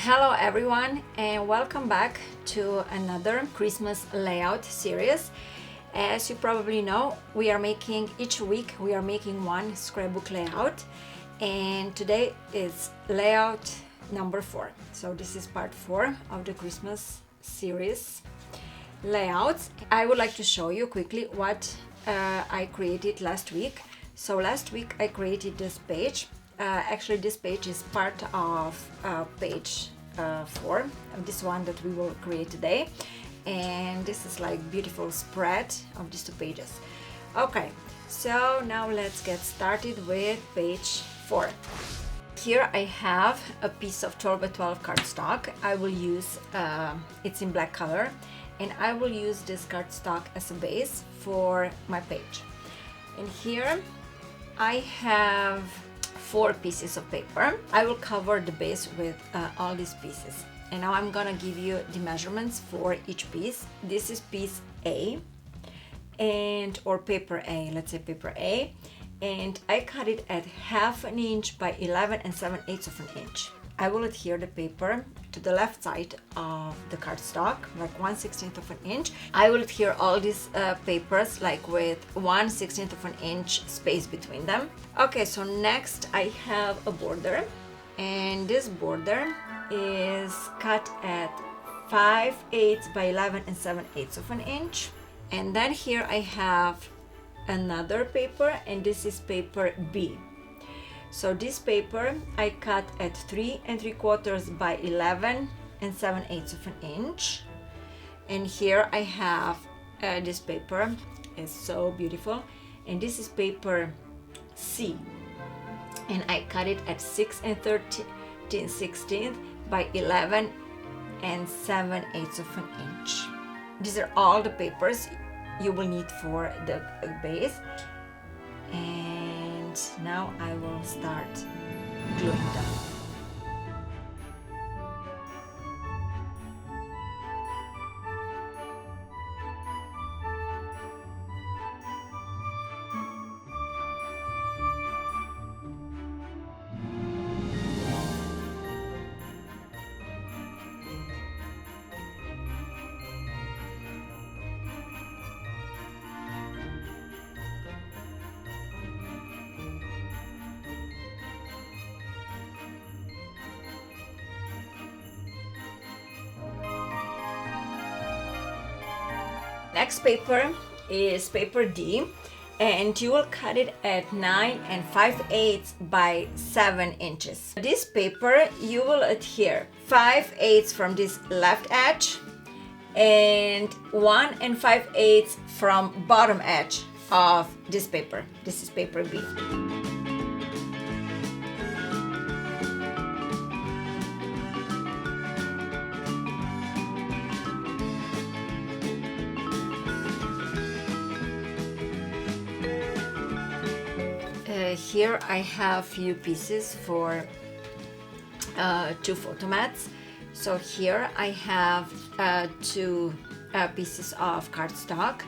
Hello everyone and welcome back to another Christmas layout series. As you probably know, each week we are making one scrapbook layout, and today is layout number 4. So this is part 4 of the Christmas series layouts. I would like to show you quickly what I created last week. So last week I created this page. Actually, this page is part of page 4, this one that we will create today, and this is like beautiful spread of these 2 pages. Okay, so now let's get started with page 4. Here I have a piece of 12 by 12 cardstock. I will use it's in black color, and I will use this cardstock as a base for my page. And here I have 4 pieces of paper. I will cover the base with all these pieces. And now I'm gonna give you the measurements for each piece. This is piece A, or paper A, let's say paper A, and I cut it at 1/2 inch by 11 7/8 of an inch. I will adhere the paper to the left side of the cardstock, like 1/16 of an inch. I will adhere all these papers like with 1/16 of an inch space between them. Okay, so next I have a border, and this border is cut at 5/8 by 11 7/8 of an inch. And then here I have another paper, and this is paper B. So this paper I cut at 3 3/4 by 11 7/8 of an inch. And here I have this paper. It's so beautiful, and this is paper C, and I cut it at 6 13/16 by 11 7/8 of an inch. These are all the papers you will need for the base. And now I will start gluing them. Next paper is paper D, and you will cut it at 9 5/8 by 7 inches. This paper you will adhere 5/8 from this left edge and 1 5/8 from bottom edge of this paper. This is paper B. Here I have few pieces for 2 photo mats. So here I have 2 pieces of cardstock,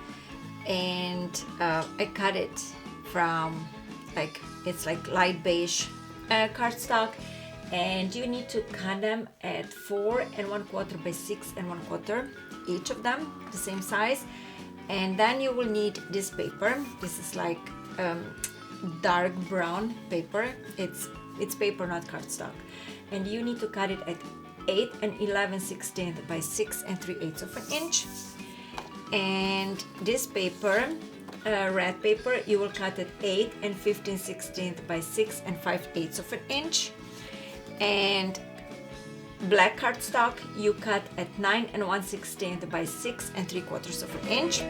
and I cut it from it's like light beige cardstock, and you need to cut them at 4 1/4 by 6 1/4, each of them the same size. And then you will need this paper. This is like dark brown paper. It's paper, not cardstock, and you need to cut it at 8 11/16 by 6 3/8 of an inch. And this paper, red paper, you will cut at 8 15/16 by 6 5/8 of an inch. And black cardstock you cut at 9 1/16 by 6 3/4 of an inch.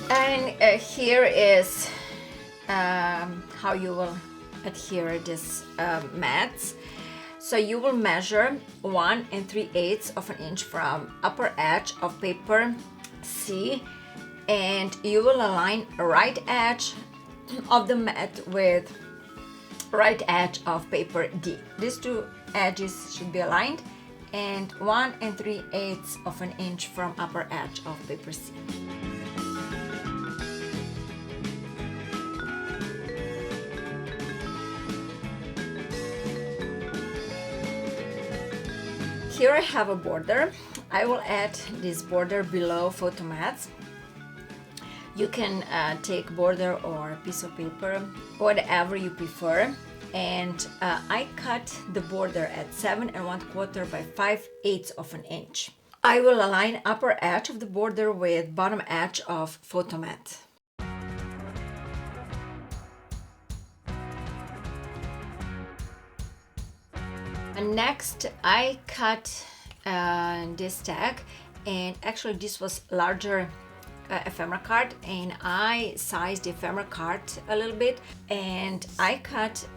And here is how you will adhere this mats. So you will measure 1 3/8 of an inch from upper edge of paper C, and you will align right edge of the mat with right edge of paper D. These two edges should be aligned, and 1 3/8 of an inch from upper edge of paper C. Here I have a border. I will add this border below photo mats. You can take border or piece of paper, whatever you prefer. And I cut the border at 7 1/4 by 5/8 of an inch. I will align upper edge of the border with bottom edge of photo mat. And next I cut this tag, and actually this was larger ephemera card, and I sized the ephemera card a little bit, and I cut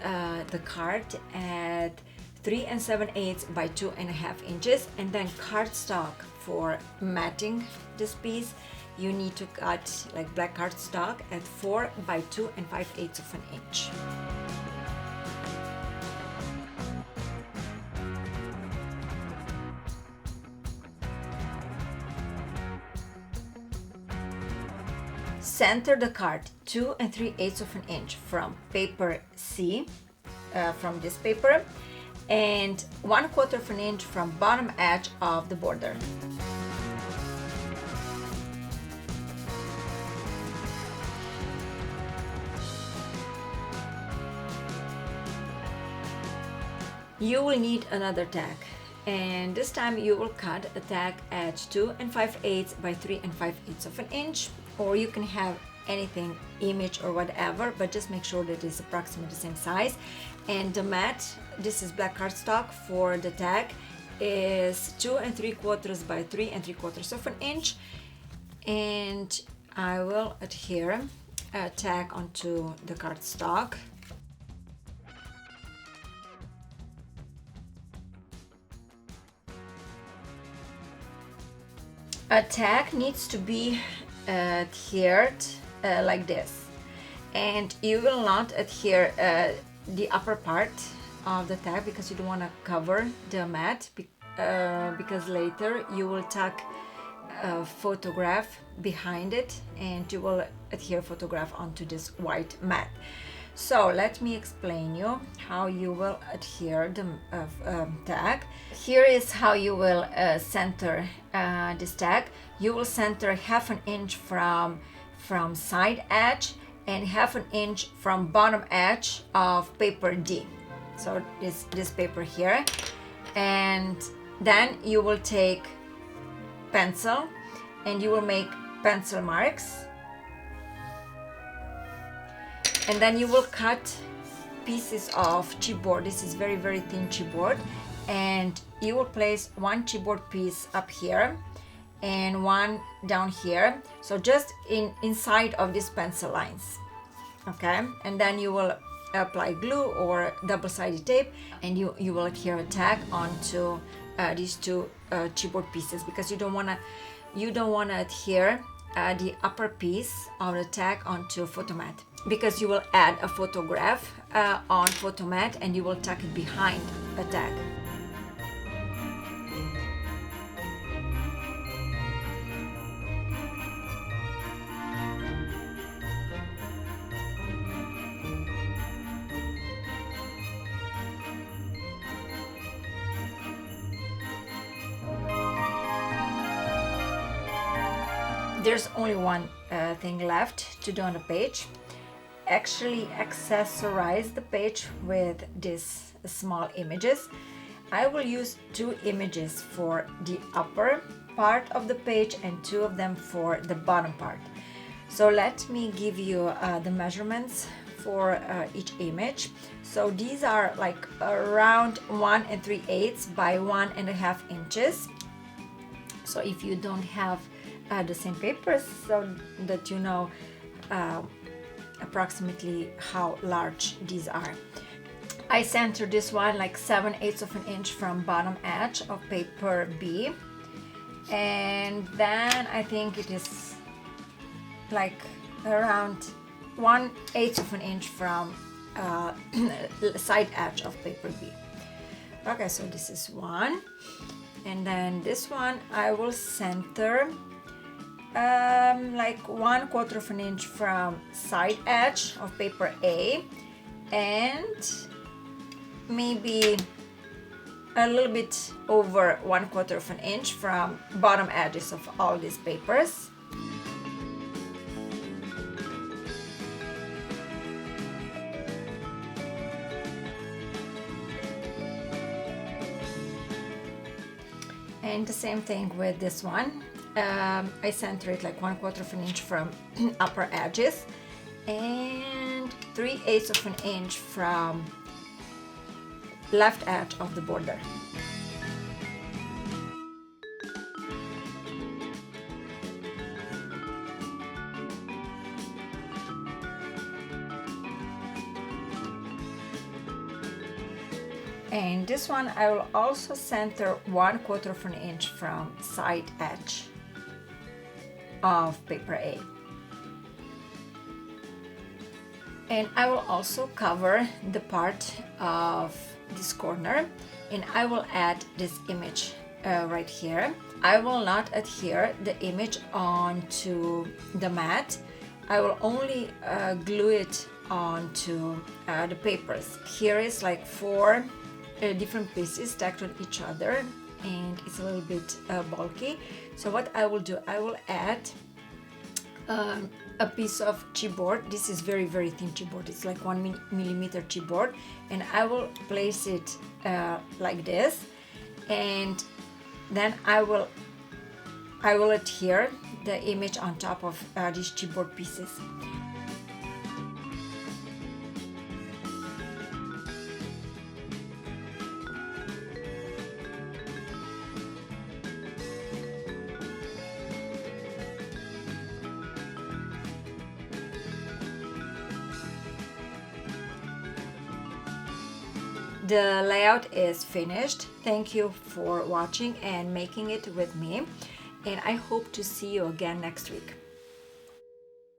the card at 3 7/8 by 2.5 inches, and then cardstock for matting this piece. You need to cut like black cardstock at 4 by 2 5/8 of an inch. Center the card 2 3/8 of an inch from paper C, from this paper, and 1/4 of an inch from bottom edge of the border. You will need another tag, and this time you will cut a tag at 2 5/8 by 3 5/8 of an inch, or you can have anything, image or whatever, but just make sure that it's approximately the same size. And the mat, this is black cardstock for the tag, is 2 3/4 by 3 3/4 of an inch, and I will adhere a tag onto the cardstock. A tag needs to be adhered like this, and you will not adhere the upper part of the tag because you don't want to cover the mat, because later you will tuck a photograph behind it, and you will adhere photograph onto this white mat. So let me explain you how you will adhere the tag. Here is how you will center this tag. You will center 1/2 inch from side edge and 1/2 inch from bottom edge of paper D. So this paper here, and then you will take pencil and you will make pencil marks. And then you will cut pieces of chipboard. This is very, very thin chipboard. And you will place one chipboard piece up here and one down here. So just inside of these pencil lines. Okay? And then you will apply glue or double-sided tape, and you will adhere a tag onto these two chipboard pieces, because you don't wanna adhere the upper piece of the tag onto photo mat, because you will add a photograph on photo mat and you will tuck it behind a tag. There's only one thing left to do on the page. Actually accessorize the page with these small images. I will use 2 images for the upper part of the page and 2 of them for the bottom part. So let me give you the measurements for each image. So these are like around 1 3/8 by 1.5 inches. So if you don't have the same papers so that you know approximately how large these are. I center this one like 7/8 of an inch from bottom edge of paper B, and then I think it is like around 1/8 of an inch from side edge of paper B. Okay, so this is one, and then this one I will center like 1/4 of an inch from side edge of paper A, and maybe a little bit over 1/4 of an inch from bottom edges of all these papers. And the same thing with this one. I center it like 1/4 of an inch from upper edges and 3/8 of an inch from left edge of the border. And this one I will also center 1/4 of an inch from side edge of paper A. And I will also cover the part of this corner, and I will add this image right here. I will not adhere the image onto the mat. I will only glue it onto the papers. Here is like 4 different pieces stacked on each other, and it's a little bit bulky. So what I will do, I will add a piece of chipboard. This is very thin chipboard. It's like 1mm chipboard, and I will place it like this, and then I will adhere the image on top of these chipboard pieces. The layout is finished. Thank you for watching and making it with me, and I hope to see you again next week.